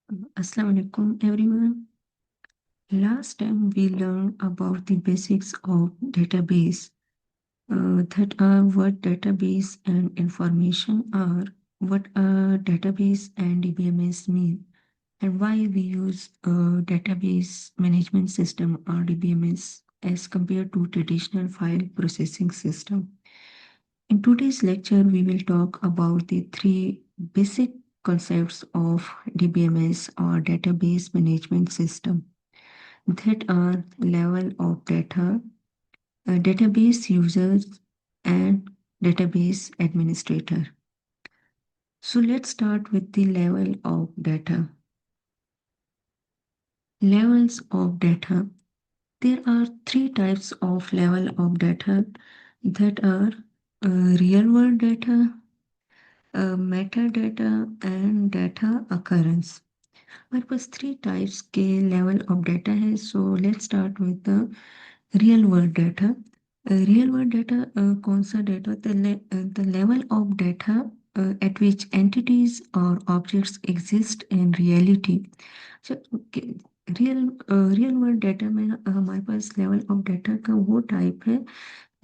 Assalamu alaikum everyone. Last time we learned about the basics of database, that are what database and information are, what a database and DBMS mean, and why we use a database management system or DBMS as compared to traditional file processing system. In today's lecture, we will talk about the three basic concepts of DBMS or database management system, that are level of data, database users, and database administrator. So let's start with the level of data. Levels of data. There are three types of level of data, that are real world data, metadata and data occurrence. हमारे पास three types के level of data है. So let's start with the real world data. Real world data कौन सा data? The level of data at which entities or objects exist in reality. Real world data में हमारे पास level of data का वो type है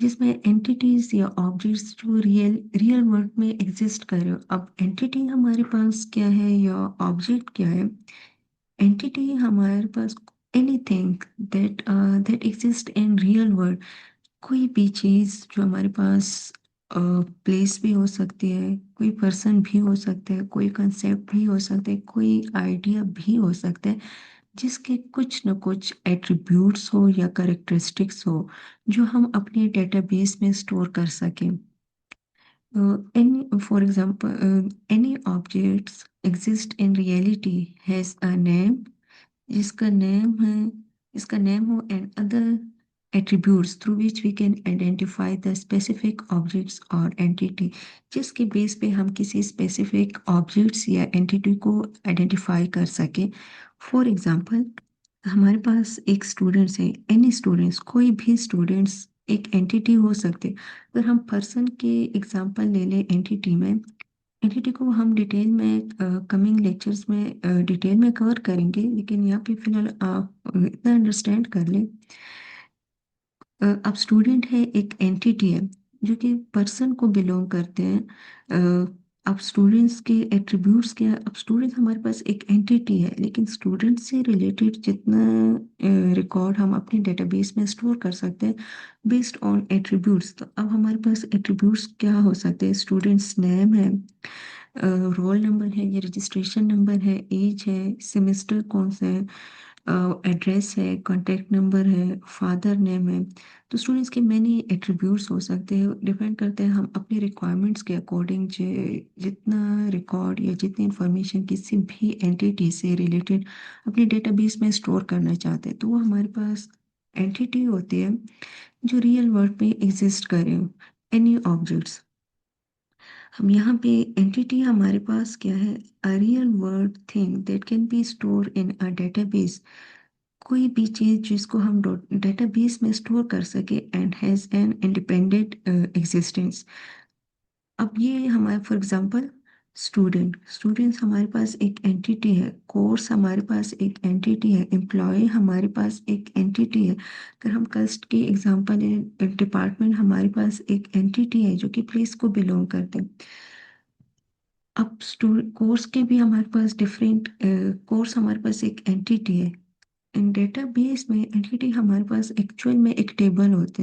जिसमें entities या objects जो रियल वर्ल्ड में एग्जिस्ट कर रहे हो. अब एंटिटी हमारे पास क्या है या ऑब्जेक्ट क्या है? एंटिटी हमारे पास anything that exist in real world. कोई भी चीज़ जो हमारे पास प्लेस भी हो सकती है, कोई पर्सन भी हो सकता है, कोई कंसेप्ट भी हो सकता है, कोई आइडिया भी हो सकता है, जिसके कुछ न कुछ एट्रीब्यूट्स हो या करेक्टरिस्टिक्स हो जो हम अपने डेटाबेस में स्टोर कर सकें. For example, any objects exist in reality has a name, जिसका नेम है, इसका नेम हो and other attributes through which we can identify the specific objects or entity, जिसके बेस पे हम किसी specific objects या entity को identify कर सके. For example, हमारे पास एक स्टूडेंट्स है, एनी स्टूडेंट्स, कोई भी स्टूडेंट्स एक एंटिटी हो सकते. अगर हम पर्सन के एग्जांपल ले लें एंटिटी में, एंटिटी को हम डिटेल में कमिंग लेक्चर्स में डिटेल में कवर करेंगे, लेकिन यहाँ पे फिलहाल आप इतना अंडरस्टैंड कर लें. अब स्टूडेंट है, एक एंटिटी है जो कि पर्सन को बिलोंग करते हैं. अब स्टूडेंट्स के एट्रीब्यूट्स क्या है? अब स्टूडेंट हमारे पास एक एंटिटी है, लेकिन स्टूडेंट से रिलेटेड जितना रिकॉर्ड हम अपने डेटाबेस में स्टोर कर सकते हैं बेस्ड ऑन एट्रीब्यूट्स. तो अब हमारे पास एट्रीब्यूट्स क्या हो सकते हैं? स्टूडेंट्स नेम है, रोल नंबर है, ये रजिस्ट्रेशन नंबर है, एज है, सेमेस्टर कौन सा है, एड्रेस है, कॉन्टैक्ट नंबर है, फादर नेम है. तो स्टूडेंट्स के मैनी एट्रीब्यूट्स हो सकते हैं. डिपेंड करते हैं हम अपनी रिक्वायरमेंट्स के अकॉर्डिंग जितना रिकॉर्ड या जितनी इंफॉर्मेशन किसी भी एंटिटी से रिलेटेड अपने डेटाबेस में स्टोर करना चाहते हैं, तो वो हमारे पास एंटिटी होती है जो रियल वर्ल्ड में एग्जिस्ट करे. Any objects. हम यहाँ पे एंटिटी हमारे पास क्या है? A real world thing that can be store in a database. कोई भी चीज़ जिसको हम डेटाबेस में स्टोर कर सके and has an independent existence. अब ये हमारे फॉर एग्जांपल स्टूडेंट्स हमारे पास एक एंटिटी है, कोर्स हमारे पास एक एंटिटी है, एम्प्लॉय हमारे पास एक एंटिटी है. अगर हम कस्ट के एग्जांपल है, डिपार्टमेंट हमारे पास एक एंटिटी है जो कि प्लेस को बिलोंग करते हैं. अब कोर्स के भी हमारे पास डिफरेंट कोर्स हमारे पास एक एंटिटी है. इन डेटाबेस में एंटिटी हमारे पास एक्चुअल में एक टेबल होते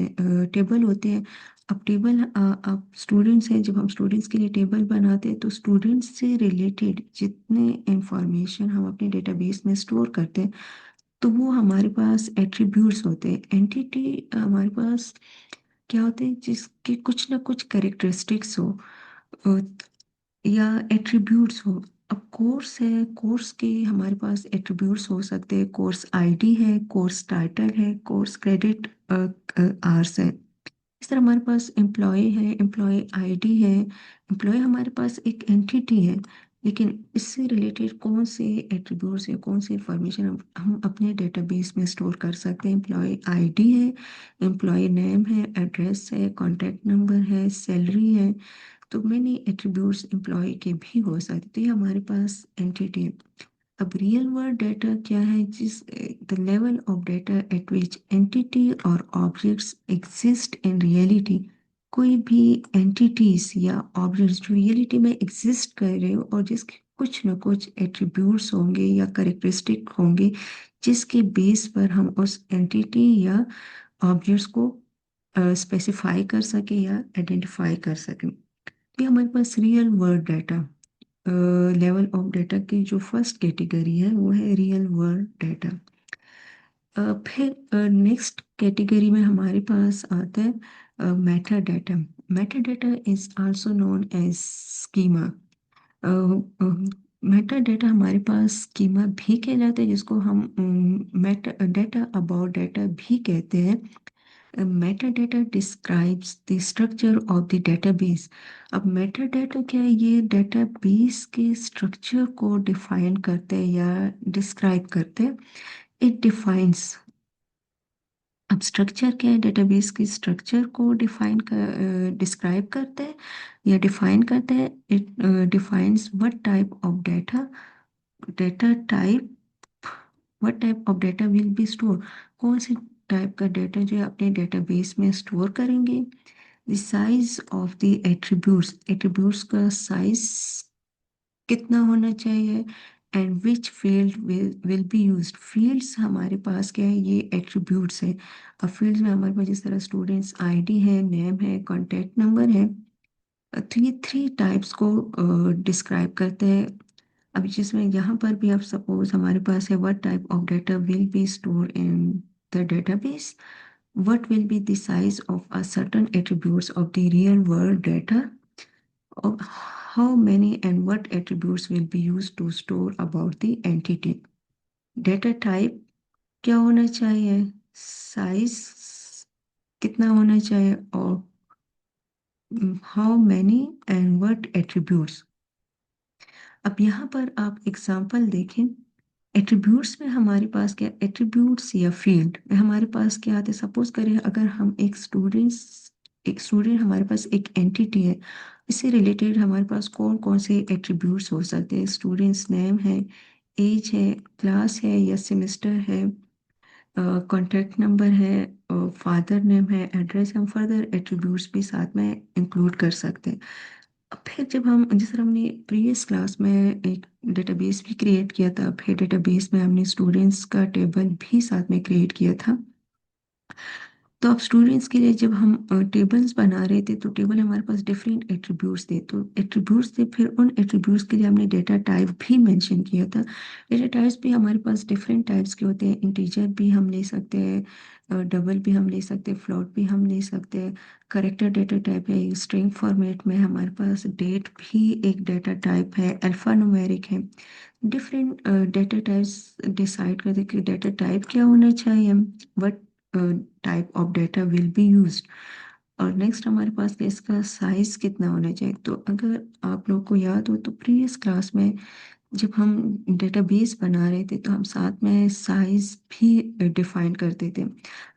हैं. अब टेबल अब स्टूडेंट्स हैं, जब हम स्टूडेंट्स के लिए टेबल बनाते हैं तो स्टूडेंट्स से रिलेटेड जितने इंफॉर्मेशन हम अपने डेटाबेस में स्टोर करते हैं तो वो हमारे पास एट्रीब्यूट्स होते हैं. एंटिटी हमारे पास क्या होते हैं? जिसके कुछ ना कुछ करेक्टरिस्टिक्स हो अ, या एट्रीब्यूट्स हो. अब कोर्स है, कोर्स के हमारे पास एट्रीब्यूट्स हो सकते हैं. कोर्स आईडी है, कोर्स टाइटल है, कोर्स क्रेडिट आवर्स है. इस तरह हमारे पास एम्प्लॉय है, एम्प्लॉय आईडी है. एम्प्लॉय हमारे पास एक एंटिटी है, लेकिन इससे रिलेटेड कौन से एट्रीब्यूट्स है, कौन सी इंफॉर्मेशन हम अपने डेटाबेस में स्टोर कर सकते हैं? एम्प्लॉय आईडी है, एम्प्लॉय नेम है, एड्रेस है, कॉन्टैक्ट नंबर है, सैलरी है. तो मैनी एट्रीब्यूट्स एम्प्लॉय के भी हो सकते हैं. तो ये हमारे पास एंटिटी है. अब रियल वर्ल्ड डाटा क्या है, जिस the level of data at which entity और ऑब्जेक्ट्स एग्जिस्ट इन रियलिटी। कोई भी एंटिटीज या ऑब्जेक्ट्स जो रियलिटी में एग्जिस्ट कर रहे हो और जिसके कुछ ना कुछ एट्रीब्यूट्स होंगे या करेक्टरिस्टिक होंगे, जिसके बेस पर हम उस एंटिटी या ऑब्जेक्ट्स को स्पेसिफाई कर सके या आइडेंटिफाई कर सकें। ये हमारे पास real world data level of data की जो फर्स्ट कैटेगरी है वो है रियल वर्ल्ड डाटा। फिर नेक्स्ट कैटेगरी में हमारे पास आता है metadata. Metadata is also known as schema. Metadata हमारे पास स्कीमा भी कहलाता है, जिसको हम मेटा डाटा अबाउट डाटा भी कहते हैं। Metadata describes the structure of the database. अब मेटाडाटा क्या है, ये डेटाबेस के स्ट्रक्चर को डिफाइन करते हैं या डिस्क्राइब करते हैं। इट डिफाइंस, अब स्ट्रक्चर क्या है, डेटाबेस के स्ट्रक्चर को डिस्क्राइब करते हैं या डिफाइन करते हैं। It defines what type of data, data type, what type of data will be store, कौन से टाइप का डाटा जो है अपने डेटाबेस में स्टोर करेंगे। The size of the attributes, attributes का साइज कितना होना चाहिए। And which field will be used, fields हमारे पास क्या है, ये एट्रीब्यूट्स है। अब फील्ड्स में हमारे पास जिस तरह स्टूडेंट्स आईडी है, नेम है, कॉन्टैक्ट नंबर है। तो ये थ्री टाइप्स को डिस्क्राइब करते हैं। अभी जिसमें यहाँ पर भी आप सपोज हमारे पास है what type of data will be store in the database, what will be the size of a certain attributes of the real world data, of how many and what attributes will be used to store about the entity। data type क्या होना चाहिए, size कितना होना चाहिए, और how many and what attributes। अब यहाँ पर आप एग्जांपल देखें। एट्रीब्यूट्स में हमारे पास क्या, एट्रीब्यूट्स या फील्ड में हमारे पास क्या आते हैं, सपोज करें अगर हम एक स्टूडेंट हमारे पास एक एंटिटी है, इससे रिलेटेड हमारे पास कौन कौन से एट्रीब्यूट्स हो सकते हैं। स्टूडेंट्स नेम है, एज है, क्लास है या सेमेस्टर है, कॉन्टैक्ट नंबर है, फादर नेम है, एड्रेस। हम फर्दर एट्रीब्यूट्स भी साथ में इंक्लूड कर सकते हैं। फिर जब हम, जिस तरह हमने प्रीवियस क्लास में एक डेटाबेस भी क्रिएट किया था, फिर डेटाबेस में हमने स्टूडेंट्स का टेबल भी साथ में क्रिएट किया था। तो अब स्टूडेंट्स के लिए जब हम टेबल्स बना रहे थे तो टेबल हमारे पास डिफरेंट एट्रीब्यूट्स थे, तो एट्रीब्यूट्स थे, फिर उन एट्रीब्यूट्स के लिए हमने डेटा टाइप भी मेंशन किया था। डेटा टाइप्स भी हमारे पास डिफरेंट टाइप्स के होते हैं, इंटीजर भी हम ले सकते हैं, डबल भी हम ले सकते हैं, फ्लोट भी हम ले सकते हैं। करेक्टर डेटा टाइप है, स्ट्रिंग फॉर्मेट में हमारे पास डेट भी एक डेटा टाइप है, अल्फा न्यूमेरिक है। डिफरेंट डेटा टाइप्स डिसाइड करते कि डेटा टाइप क्या होना चाहिए, what type of data will be used. और नेक्स्ट हमारे पास इसका साइज कितना होना चाहिए। तो अगर आप लोग को याद हो तो प्रीवियस क्लास में जब हम डेटाबेस बना रहे थे तो हम साथ में साइज भी डिफाइन करते थे।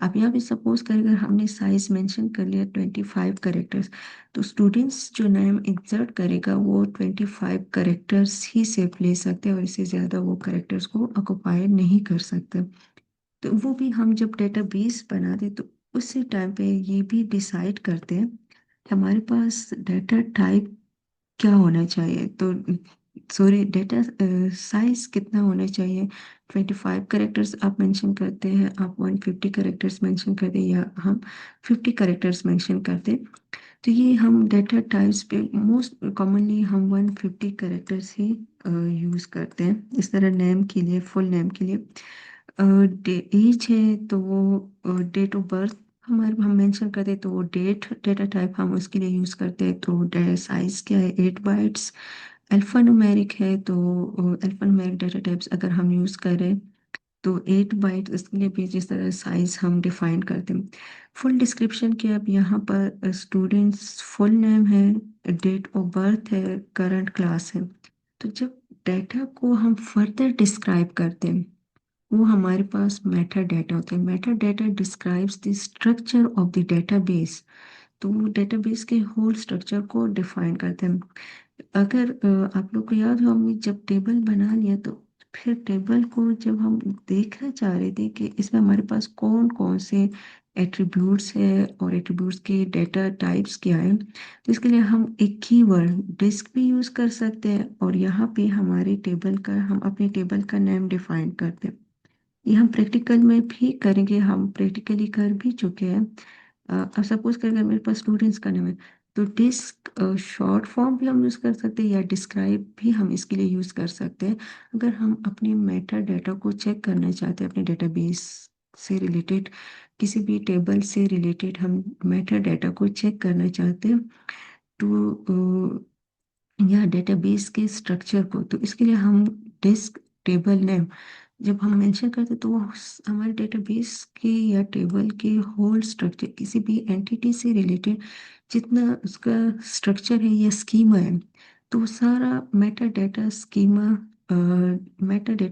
अब यहाँ पे सपोज कर अगर हमने साइज मेंशन कर लिया 25 करेक्टर्स, तो स्टूडेंट्स जो नेम इंसर्ट करेगा वो 25 करेक्टर्स ही सिर्फ ले सकते हैं और इससे ज़्यादा वो करेक्टर्स को ऑक्युपाई नहीं कर सकते। तो वो भी हम जब डेटाबेस बनाते तो उसी टाइम पे ये भी डिसाइड करते हैं कि हमारे पास डेटा टाइप क्या होना चाहिए। तो सॉरी, डेटा साइज कितना होना चाहिए। 25 करेक्टर्स आप मेंशन करते हैं, आप 150 करेक्टर्स मेंशन करते हैं या हम 50 करेक्टर्स मेंशन करते हैं। तो ये हम डेटा टाइप्स पे मोस्ट कॉमनली हम 150 करेक्टर्स ही यूज़ करते हैं। इस तरह नेम के लिए, फुल नेम के लिए एज है तो वो डेट ऑफ बर्थ हमारे हम मेंशन करते हैं, तो वो डेट डेटा टाइप हम उसके लिए यूज़ करते हैं। तो साइज क्या है, 8 बाइट्स। अल्फा न्यूमेरिक है तो अल्फा न्यूमेरिक डेटा टाइप्स अगर हम यूज़ करें तो 8 बाइट, इसके लिए भी जिस तरह साइज हम डिफाइन करते हैं। फुल डिस्क्रिप्शन के अब यहाँ पर स्टूडेंट्स फुल नेम है, डेट ऑफ बर्थ है, करंट क्लास है। तो जब डाटा को हम फर्दर डिस्क्राइब करते हैं वो हमारे पास मेटा डाटा होता है। Meta data describes the structure of the database, तो वो डेटाबेस के होल स्ट्रक्चर को डिफाइन करते हैं। अगर आप लोग को याद हो हमने जब टेबल बना लिया तो फिर टेबल को जब हम देखना चाह रहे थे कि इसमें हमारे पास कौन कौन से एट्रीब्यूट्स है और एट्रीब्यूट्स के डेटा टाइप्स क्या है, तो इसके लिए हम एक कीवर्ड डिस्क भी यूज़ कर सकते हैं, और यहाँ पे हमारे टेबल का हम अपने टेबल का नेम डिफाइन करते हैं। ये हम प्रैक्टिकल में भी करेंगे, हम प्रैक्टिकली कर भी चुके हैं। अब सपोज कर अगर मेरे पास स्टूडेंट्स का नाम है, तो डिस्क शॉर्ट फॉर्म भी हम यूज़ कर सकते हैं, या डिस्क्राइब भी हम इसके लिए यूज़ कर सकते हैं। अगर हम अपने मेटा डाटा को चेक करना चाहते हैं, अपने डेटाबेस से रिलेटेड किसी भी टेबल से रिलेटेड हम मेटा डाटा को चेक करना चाहते हैं, तो या डेटाबेस के स्ट्रक्चर को, तो इसके लिए हम डिस्क टेबल नेम जब हम मेंशन करते हैं, तो वो हमारे डेटाबेस के या टेबल के होल स्ट्रक्चर, किसी भी एंटिटी से रिलेटेड जितना उसका स्ट्रक्चर है या स्कीमा है, तो वो सारा मेटा डेटा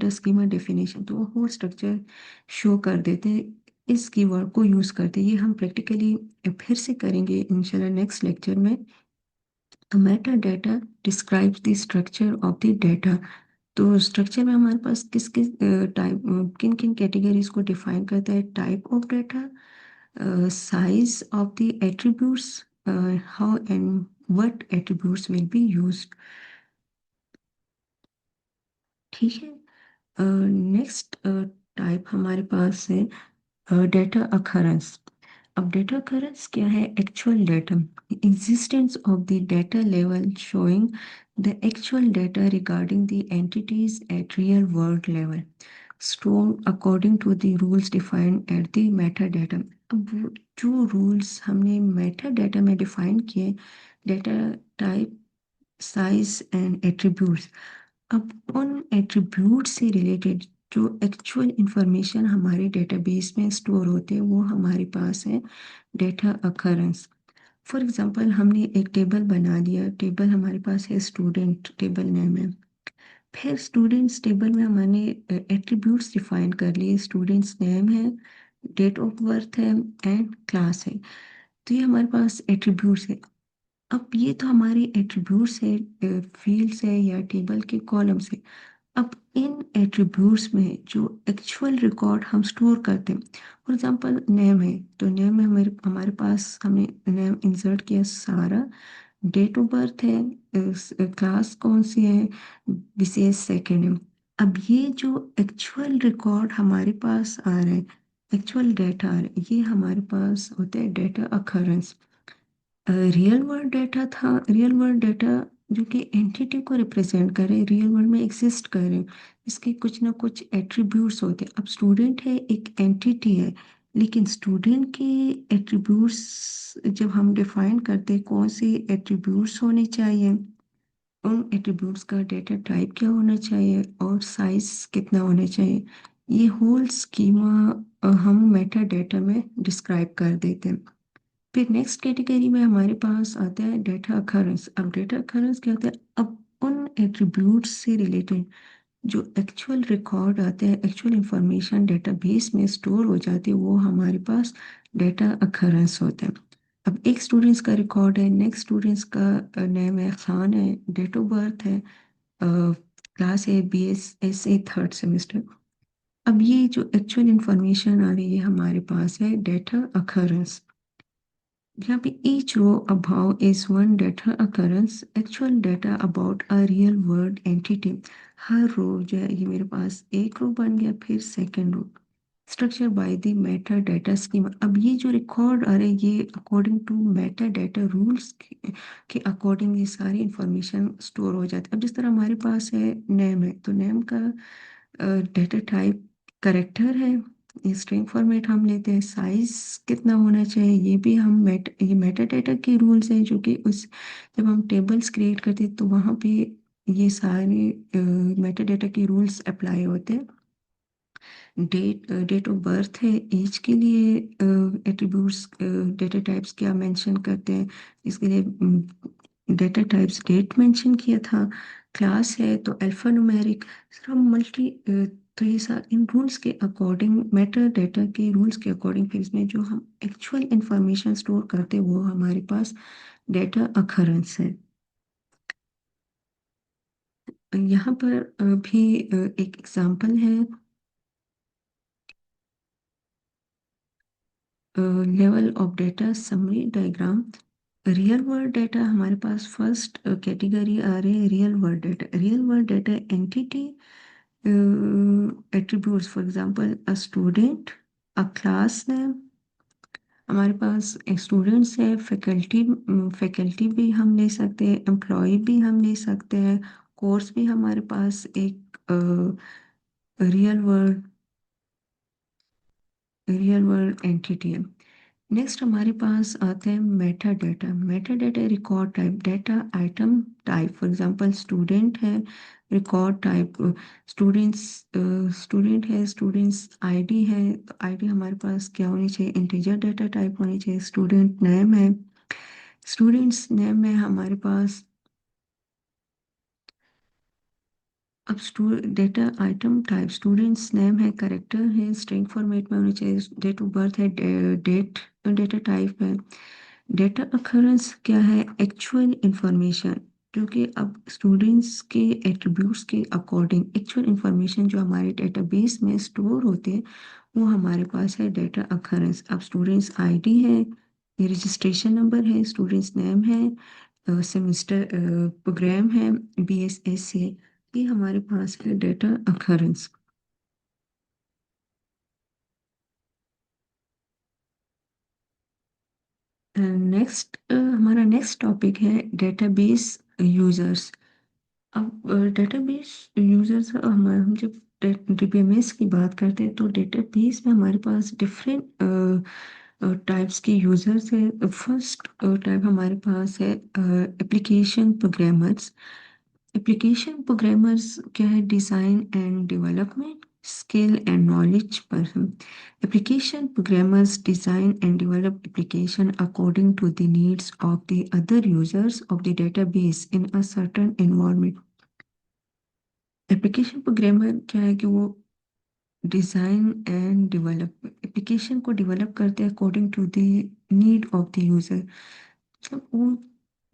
स्कीमा डेफिनेशन, तो वो होल स्ट्रक्चर शो कर देते हैं। इस कीवर्ड को यूज़ करते हैं। ये हम प्रैक्टिकली फिर से करेंगे इंशाल्लाह नेक्स्ट लेक्चर में। तो Meta data describes the structure of the data. तो स्ट्रक्चर में हमारे पास किस किस टाइप, किन किन कैटेगरीज को डिफाइन करता है: type of data, size of the attributes, how and what attributes will be used. ठीक है। नेक्स्ट टाइप हमारे पास है डेटा अखरेंस। अब डेटा अखरेंस क्या है? Actual data, existence of the data level showing the actual data regarding the entities at real world level stored according to the rules defined at the metadata। अब जो rules हमने metadata में define किए, data type, size and attributes, अब उन attribute से related जो actual information हमारे डेटाबेस में स्टोर होते हैं, वो हमारे पास है डेटा अकरेंस। फॉर एग्जांपल, हमने एक टेबल बना लिया, टेबल हमारे पास है स्टूडेंट टेबल नेम है। फिर स्टूडेंट्स टेबल में हमने एट्रीब्यूट्स डिफाइन कर लिए, स्टूडेंट्स नेम है, डेट ऑफ बर्थ है एंड क्लास है। तो ये हमारे पास एट्रीब्यूट्स है। अब ये तो हमारे एट्रीब्यूट्स है, फील्ड्स है या टेबल के कॉलम्स है। अब इन एट्रीब्यूट्स में जो एक्चुअल रिकॉर्ड हम स्टोर करते हैं, फॉर एग्जांपल नेम है, तो नेम में हमारे हमारे पास हमने नेम इंसर्ट किया सारा, डेट ऑफ बर्थ है, क्लास कौन सी है, विशेष सेकंड है। अब ये जो एक्चुअल रिकॉर्ड हमारे पास आ रहा है, एक्चुअल डेटा आ रहा है, ये हमारे पास होता है डेटा अखरेंस। रियल वर्ल्ड डेटा था, रियल वर्ल्ड डेटा जो कि एंटिटी को रिप्रेजेंट करे, रियल वर्ल्ड में एग्जिस्ट करे, इसके कुछ ना कुछ एट्रीब्यूट्स होते हैं। अब स्टूडेंट है, एक एंटिटी है, लेकिन स्टूडेंट के एट्रीब्यूट्स जब हम डिफाइन करते हैं, कौन से एट्रीब्यूट्स होने चाहिए, उन एट्रीब्यूट्स का डेटा टाइप क्या होना चाहिए और साइज कितना होना चाहिए, ये होल स्कीमा हम मेटा डेटा में डिस्क्राइब कर देते हैं। फिर नेक्स्ट कैटेगरी में हमारे पास आता है डेटा अखरेंस। अब डेटा अखरेंस क्या होता है? अब उन एट्रीब्यूट्स से रिलेटेड जो एक्चुअल रिकॉर्ड आते हैं, एक्चुअल इंफॉर्मेशन डेटाबेस में स्टोर हो जाती है, वो हमारे पास डेटा अखरेंस होता है। अब एक स्टूडेंट्स का रिकॉर्ड है, नेक्स्ट स्टूडेंट्स का नेम है खान है, डेट ऑफ बर्थ है, क्लास है BSSA थर्ड सेमेस्टर। अब ये जो एक्चुअल इंफॉर्मेशन आ रही है हमारे पास है डेटा अखरेंस। यहाँ पे each row above is one data occurrence, actual data about a real world entity। हर रो जो है ये मेरे पास एक रो बन गया, फिर second row, structure by the meta data schema. अब ये जो रिकॉर्ड आ रहे हैं, ये according to meta data rules के अकॉर्डिंग ये सारी इंफॉर्मेशन स्टोर हो जाती है। अब जिस तरह हमारे पास है नेम है, तो नेम का डेटा टाइप करेक्टर है, ये स्ट्रिंग फॉर्मेट हम लेते हैं। साइज कितना होना चाहिए, ये भी हम ये मेटा डेटा के रूल्स हैं, जो कि उस जब हम टेबल्स क्रिएट करते हैं, तो वहाँ पे ये सारे मेटा डेटा के रूल्स अप्लाई होते हैं। डेट ऑफ बर्थ है, एज के लिए एट्रीब्यूट्स डेटा टाइप्स क्या मेंशन करते हैं, इसके लिए डेटा टाइप्स डेट मेंशन किया था। क्लास है तो अल्फा न्यूमेरिक, हम मल्टी, तो ये इन रूल्स के अकॉर्डिंग, मेटा डेटा के रूल्स के अकॉर्डिंग, फिर इसमें जो हम एक्चुअल इंफॉर्मेशन स्टोर करते हैं, वो हमारे पास डेटा अखरेंस है। यहाँ पर भी एक एग्जांपल है, level of data summary diagram. Real world data हमारे पास फर्स्ट कैटेगरी आ रही है, real world data. Real world data entity attributes, for example a student, a class name. हमारे पास स्टूडेंट्स है, फैकल्टी, फैकल्टी भी हम ले सकते हैं, एम्प्लॉय भी हम ले सकते हैं, कोर्स भी हमारे पास एक रियल वर्ल्ड एंटिटी है। नेक्स्ट हमारे पास आते हैं Meta data. Meta data record type, data item type, for example student है, रिकॉर्ड टाइप स्टूडेंट्स, स्टूडेंट है, स्टूडेंट्स आईडी है, तो आईडी हमारे पास क्या होनी चाहिए, इंटीजर डेटा टाइप होनी चाहिए। स्टूडेंट नेम है, स्टूडेंट्स नेम में हमारे पास अब data item type, students name है, करेक्टर है, स्ट्रिंग फॉर्मेट में होनी चाहिए, डेट ऑफ बर्थ है, डेट डेटा टाइप है। डेटा अकरेंस क्या है, एक्चुअल इंफॉर्मेशन, क्योंकि अब स्टूडेंट्स के एट्रीब्यूट्स के अकॉर्डिंग एक्चुअल इंफॉर्मेशन जो हमारे डेटाबेस में स्टोर होते हैं वो हमारे पास है डेटा अकरेंस। अब स्टूडेंट्स आईडी है, ये रजिस्ट्रेशन नंबर है, स्टूडेंट्स नेम है, सेमेस्टर प्रोग्राम है, BSS है, ये हमारे पास है डेटा अकरेंस। नेक्स्ट हमारा नेक्स्ट टॉपिक है डेटाबेस यूजर्स। अब डेटाबेस यूजर्स, हम जब DBMS की बात करते हैं तो डेटाबेस में हमारे पास डिफरेंट टाइप्स के यूजर्स है। फर्स्ट टाइप हमारे पास है एप्लीकेशन प्रोग्रामर्स। एप्लीकेशन प्रोग्रामर्स क्या है, design and development skill and knowledge person. Application programmers design and develop application according to the needs of the other users of the database in a certain environment. Application programmer क्या है कि वो design and develop application को develop करते हैं according to the need of the user. मतलब वो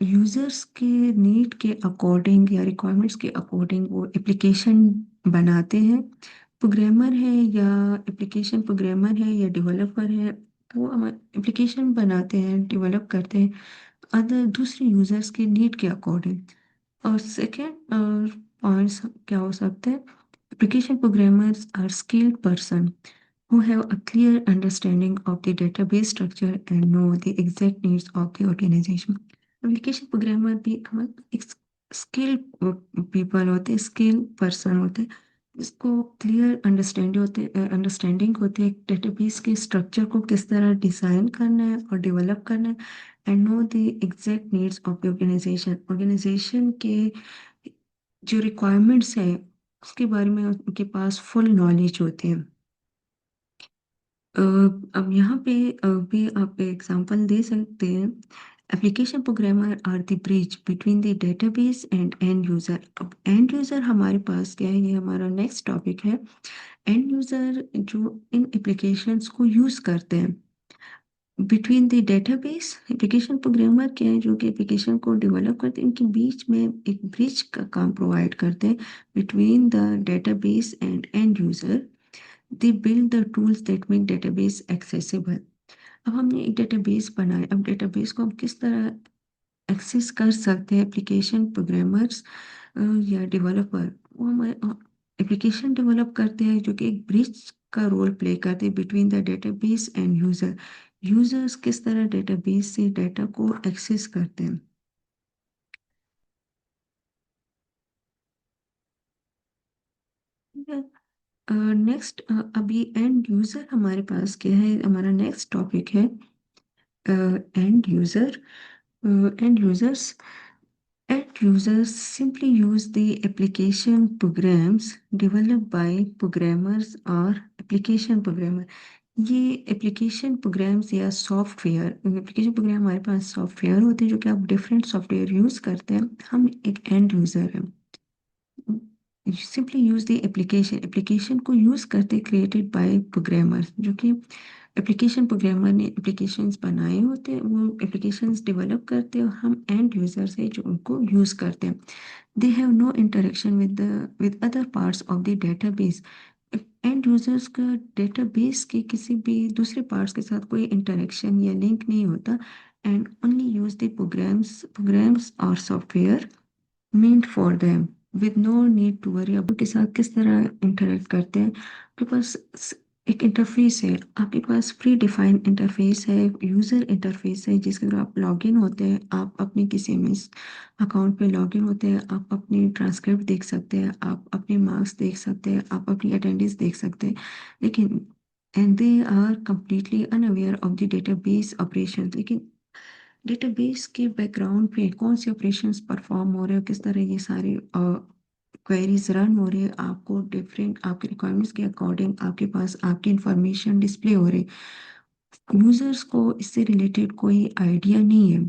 users के नीड के अकॉर्डिंग या रिक्वायरमेंट्स के अकॉर्डिंग वो एप्लीकेशन बनाते हैं। प्रोग्रामर है या एप्लीकेशन प्रोग्रामर है या डेवलपर है, वो हमारे एप्लीकेशन बनाते हैं, डेवलप करते हैं अदर दूसरे यूजर्स के नीड के अकॉर्डिंग। और सेकेंड पॉइंट्स क्या हो सकते हैं, application programmers are skilled person who have a clear understanding of the database structure and know the exact needs of the organization। Application programmer भी हमारे एक स्किल पीपल होते हैं, स्किल पर्सन होते हैं, जिसको क्लियर अंडरस्टैंडिंग होती है डेटाबेस के स्ट्रक्चर को किस तरह डिजाइन करना है और डेवलप करना है, and know the exact needs of the organisation. Organisation के जो रिक्वायरमेंट्स है उसके बारे में उनके पास फुल नॉलेज होती है। अ, अब यहाँ पे भी आप एग्जांपल दे सकते हैं, application programmer are the bridge between the database and end user. अब एंड यूजर हमारे पास क्या है, ये हमारा नेक्स्ट टॉपिक है। एंड यूजर जो इन एप्लीकेशंस को यूज करते हैं between the database, application programmer क्या है जो कि एप्लीकेशन को डेवलप करते हैं, इनके बीच में एक ब्रिज का काम प्रोवाइड करते हैं between the database and end user. They build the tools that make database accessible. अब हमने एक डेटाबेस बनाया, अब डेटाबेस को हम किस तरह एक्सेस कर सकते हैं, एप्लीकेशन प्रोग्रामर्स या डेवलपर वो हमारे एप्लीकेशन डेवलप करते हैं जो कि एक ब्रिज का रोल प्ले करते हैं between the database and user. Users किस तरह डेटाबेस से डाटा को एक्सेस करते हैं। नेक्स्ट अभी एंड यूजर हमारे पास क्या है, हमारा नेक्स्ट टॉपिक है end user. And users, end users simply use the application programs developed by programmers or application programmer। ये एप्लीकेशन प्रोग्राम्स या सॉफ्टवेयर, एप्लीकेशन प्रोग्राम हमारे पास सॉफ्टवेयर होते हैं जो कि आप डिफरेंट सॉफ्टवेयर यूज करते हैं, हम एक एंड यूजर है। Simply use the application, application को यूज करते क्रिएटेड बाय प्रोग्रामर्स, जो कि एप्लीकेशन प्रोग्रामर ने एप्लीकेशंस बनाए होते हैं, वो एप्लीकेशंस डेवलप करते हैं और हम एंड यूजर्स है जो उनको यूज करते हैं। they have no interaction with other parts of the database. And users का डेटाबेस के किसी भी दूसरे पार्ट्स के साथ कोई इंटरेक्शन या लिंक नहीं होता, and only use the programs और software meant for them with no need to worry about के साथ किस तरह इंटरेक्ट करते हैं। आपके पास एक इंटरफेस है, आपके पास प्री डिफाइंड इंटरफेस है, यूज़र इंटरफेस है, जिसके थ्रू आप लॉगिन होते हैं, आप अपने किसी एमएस अकाउंट पे लॉगिन होते हैं, आप अपनी ट्रांसक्रिप्ट देख सकते हैं, आप अपने मार्क्स देख सकते हैं, आप अपनी अटेंडेंस देख सकते हैं, लेकिन and they are completely unaware of the database operation. लेकिन डेटाबेस के बैकग्राउंड पे कौन से ऑपरेशंस परफॉर्म हो रहे हो, किस तरह ये सारे क्वेरीज रन हो रहे हैं, आपको डिफरेंट आपके रिक्वायरमेंट्स के अकॉर्डिंग आपके पास आपकी इंफॉर्मेशन डिस्प्ले हो रही। यूजर्स को इससे रिलेटेड कोई आइडिया नहीं है।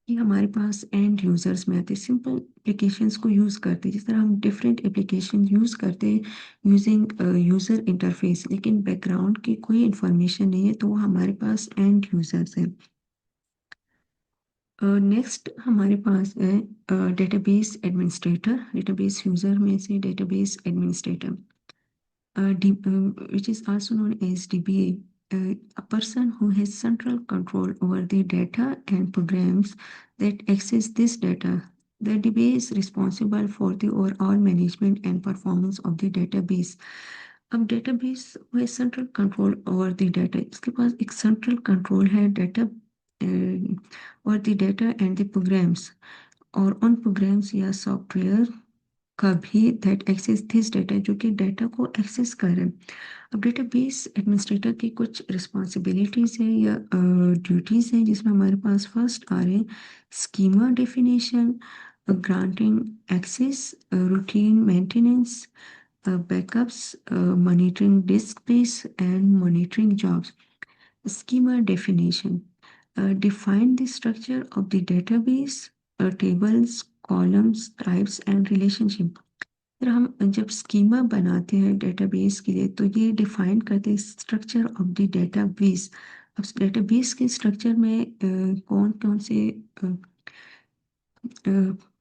कि हमारे पास एंड यूजर्स में आते सिंपल एप्लीकेशंस को यूज़ करते हैं, जिस तरह हम डिफरेंट एप्लीकेशन यूज़ करते हैं यूजिंग यूज़र इंटरफेस, लेकिन बैकग्राउंड की कोई इंफॉर्मेशन नहीं है, तो वो हमारे पास एंड यूजर्स है। नेक्स्ट हमारे पास है डेटाबेस एडमिनिस्ट्रेटर, डेटाबेस यूजर में से database administrator, which is also known as DBA, a person who has central control over the data and programs that access this data. The DBA is responsible for the overall management and performance of the database. अब database में central control over the data, इसके पास एक central control है data और the data and the programs, और उन programmes या सॉफ्टवेयर का भी दैट एक्सेस दिस डाटा, जो कि डाटा को एक्सेस कर रहे हैं। अब डेटाबेस एडमिनिस्ट्रेटर की कुछ रिस्पॉन्सिबिलिटीज है या ड्यूटीज हैं, जिसमें हमारे पास फर्स्ट आ रहे हैं schema definition, granting access, routine maintenance, backups, monitoring disk space and monitoring jobs. Schema definition define the structure of the database, tables, columns, types and relationship. फिर हम जब स्कीमा बनाते हैं डेटाबेस के लिए, तो ये डिफाइन करते हैं स्ट्रक्चर ऑफ द डेटाबेस। अब डेटाबेस के स्ट्रक्चर में कौन कौन से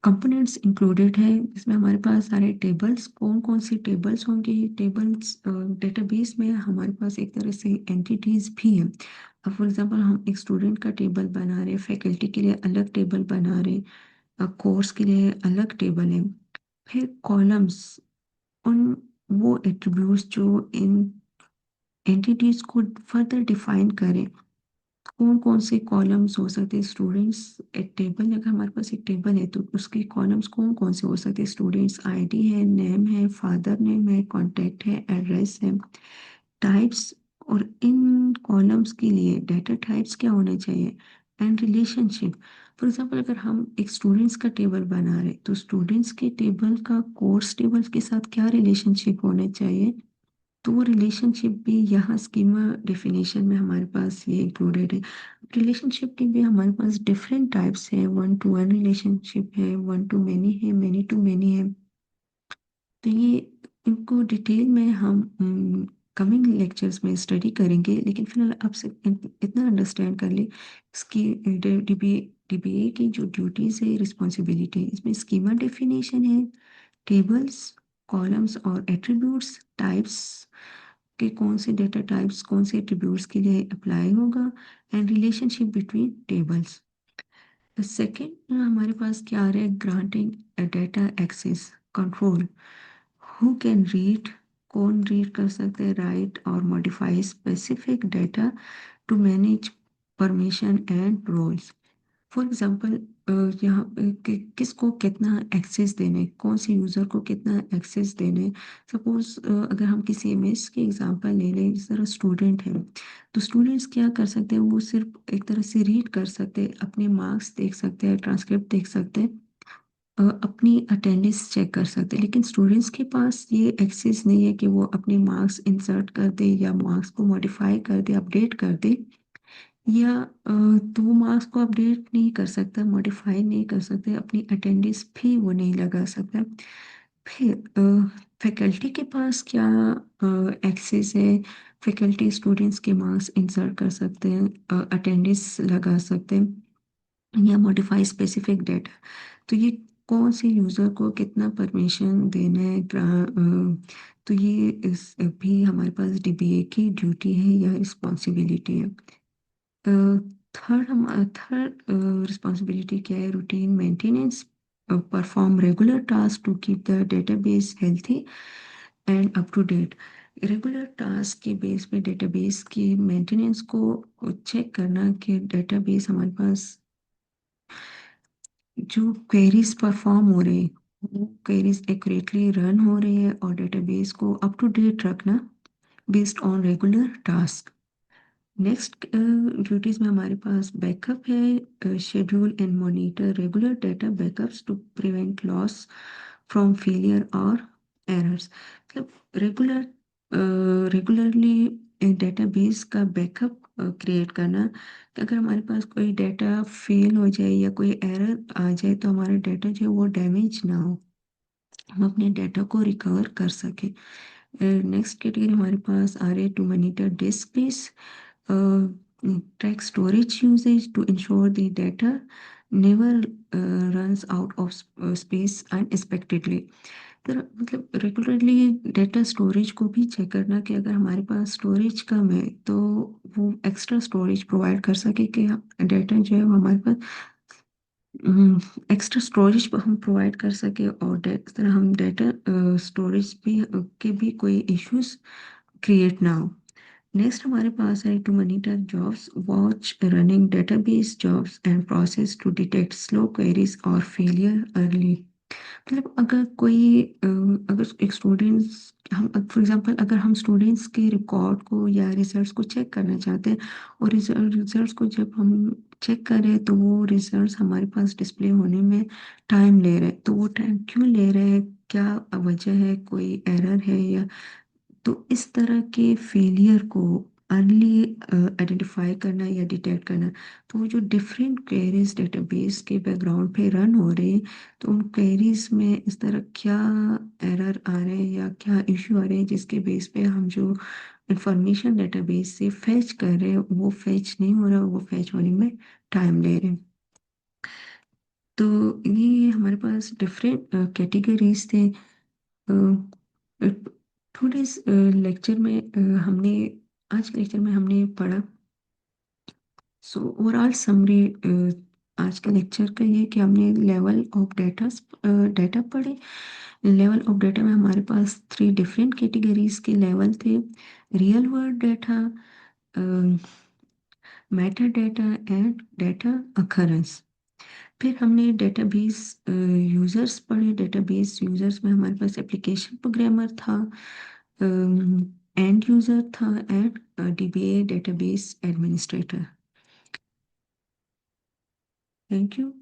कंपोनेंट्स इंक्लूडेड है, इसमें हमारे पास सारे टेबल्स, कौन कौन सी टेबल्स होंगे, टेबल्स डेटाबेस में हमारे पास एक तरह से एंटिटीज भी हैं। अब फॉर एग्जांपल हम एक स्टूडेंट का टेबल बना रहे हैं, फैकल्टी के लिए अलग टेबल बना रहे हैं, कोर्स के लिए अलग टेबल है। फिर कॉलम्स, उन वो एट्रीब्यूट्स जो इन एंटिटीज को फर्दर डिफाइन करें, कौन कौन से कॉलम्स हो सकते हैं, स्टूडेंट्स एक टेबल, अगर हमारे पास एक टेबल है तो उसके कॉलम्स कौन कौन से हो सकते हैं, स्टूडेंट्स आईडी है, नेम है, फादर नेम है, कॉन्टैक्ट है, एड्रेस है, टाइप्स, और इन कॉलम्स के लिए डाटा टाइप्स क्या होने चाहिए, एंड रिलेशनशिप। फॉर एग्जांपल अगर हम एक स्टूडेंट्स का टेबल बना रहे तो स्टूडेंट्स के टेबल का कोर्स टेबल के साथ क्या रिलेशनशिप होने चाहिए, तो वो रिलेशनशिप भी यहाँ स्कीमा डेफिनेशन में हमारे पास ये इंक्लूडेड है। रिलेशनशिप के भी हमारे पास डिफरेंट टाइप्स है, वन टू वन रिलेशनशिप है, वन टू मैनी है, मैनी टू मैनी है। तो ये इनको डिटेल में हम कमिंग लेक्चर्स में स्टडी करेंगे, लेकिन फिलहाल आपसे इतना अंडरस्टैंड कर ले इसकी डीबीए की जो ड्यूटीज है, रिस्पॉन्सिबिलिटी, इसमें स्कीमा डेफिनेशन है, टेबल्स, कॉलम्स और एट्रीब्यूट्स, टाइप्स के कौन से डेटा टाइप्स कौन से एट्रीब्यूट्स के लिए अप्लाई होगा, and relationship between tables. Second हमारे पास क्या आ रहा है, granting data access control, who can read, कौन रीड कर सकते हैं, राइट और modify specific data to manage permission and roles. For example यहाँ पे किसको कितना एक्सेस देने, कौन से यूज़र को कितना एक्सेस देने। सपोज अगर हम किसी एमएस के एग्जांपल ले लें, जिस तरह स्टूडेंट है, तो स्टूडेंट्स क्या कर सकते हैं, वो सिर्फ एक तरह से रीड कर सकते हैं, अपने मार्क्स देख सकते हैं, ट्रांसक्रिप्ट देख सकते हैं, अपनी अटेंडेंस चेक कर सकते हैं, लेकिन स्टूडेंट्स के पास ये एक्सेस नहीं है कि वो अपने मार्क्स इंसर्ट कर दे या मार्क्स को मॉडिफाई कर दे, अपडेट कर दे, या तो मार्क्स को अपडेट नहीं कर सकता, मॉडिफाई नहीं कर सकते, अपनी अटेंडेंस भी वो नहीं लगा सकता। फिर फैकल्टी के पास क्या एक्सेस है, फैकल्टी स्टूडेंट्स के मार्क्स इंसर्ट कर सकते हैं, अटेंडेंस लगा सकते हैं या मॉडिफाई स्पेसिफिक डेटा। तो ये कौन से यूज़र को कितना परमिशन देना है तो ये इस भी हमारे पास डीबीए की ड्यूटी है या रिस्पॉन्सिबिलिटी है। थर्ड रिस्पॉन्सिबिलिटी क्या है? Routine maintenance, perform regular task to keep the database healthy and up to date. Regular task के बेस पे डेटाबेस की मेंटेनेंस को चेक करना कि डेटाबेस हमारे पास जो क्वेरीज परफॉर्म हो रहे हैं वो क्वेरीज एक्यूरेटली रन हो रही है, और डेटाबेस को अप टू डेट रखना based on regular task. Next duties में हमारे पास बैकअप है, schedule and monitor regular data backups to prevent loss from failure और एरर्स। मतलब रेगुलर रेगुलरली डेटाबेस का बैकअप क्रिएट करना कि अगर हमारे पास कोई डेटा फेल हो जाए या कोई एरर आ जाए तो हमारा डेटा जो है वो डैमेज ना हो, हम अपने डेटा को रिकवर कर सके। नेक्स्ट कैटेगरी हमारे पास आ रहे to monitor disk space, track storage usage to ensure the data never runs out of space unexpectedly। तो मतलब रेगुलरली डेटा स्टोरेज को भी चेक करना कि अगर हमारे पास स्टोरेज कम है तो वो एक्स्ट्रा स्टोरेज प्रोवाइड कर सके कि डेटा जो है वो हमारे पास एक्स्ट्रा स्टोरेज हम प्रोवाइड कर सके, और इस तरह हम डेटा स्टोरेज भी के भी कोई इश्यूज क्रिएट ना हो। नेक्स्ट हमारे पास है to monitor jobs, watch running database jobs and process to detect slow queries और फेलियर अर्ली। मतलब अगर कोई अगर एक स्टूडेंट्स हम फॉर एग्जांपल अगर हम स्टूडेंट्स के रिकॉर्ड को या रिजल्ट्स को चेक करना चाहते हैं, और रिजल्ट्स को जब हम चेक करें तो वो रिजल्ट्स हमारे पास डिस्प्ले होने में टाइम ले रहे हैं, तो वो टाइम क्यों ले रहे हैं, क्या वजह है, कोई एरर है या। तो इस तरह के फेलियर को अर्ली आइडेंटिफाई करना या डिटेक्ट करना, तो वो जो डिफरेंट क्वेरीज डेटाबेस के बैकग्राउंड पे रन हो रहे हैं, तो उन क्वेरीज में इस तरह क्या एरर आ रहे हैं या क्या इश्यू आ रहे हैं जिसके बेस पे हम जो इंफॉर्मेशन डेटाबेस से फैच कर रहे हैं वो फैच नहीं हो रहा, वो फैच होने में टाइम ले रहे हैं। तो ये हमारे पास डिफरेंट कैटेगरीज थे। थोड़े लेक्चर में हमने आज के लेक्चर में हमने पढ़ा। सो ओवरऑल समरी आज का लेक्चर का ये कि हमने लेवल ऑफ डेटा डेटा पढ़े। लेवल ऑफ डेटा में हमारे पास 3 डिफरेंट कैटेगरीज के लेवल थे: real world data, Meta data and data occurrence. फिर हमने डेटाबेस यूजर्स पढ़े। डेटाबेस यूजर्स में हमारे पास एप्लीकेशन प्रोग्रामर था, एंड यूजर था, and dBA database administrator. Thank you.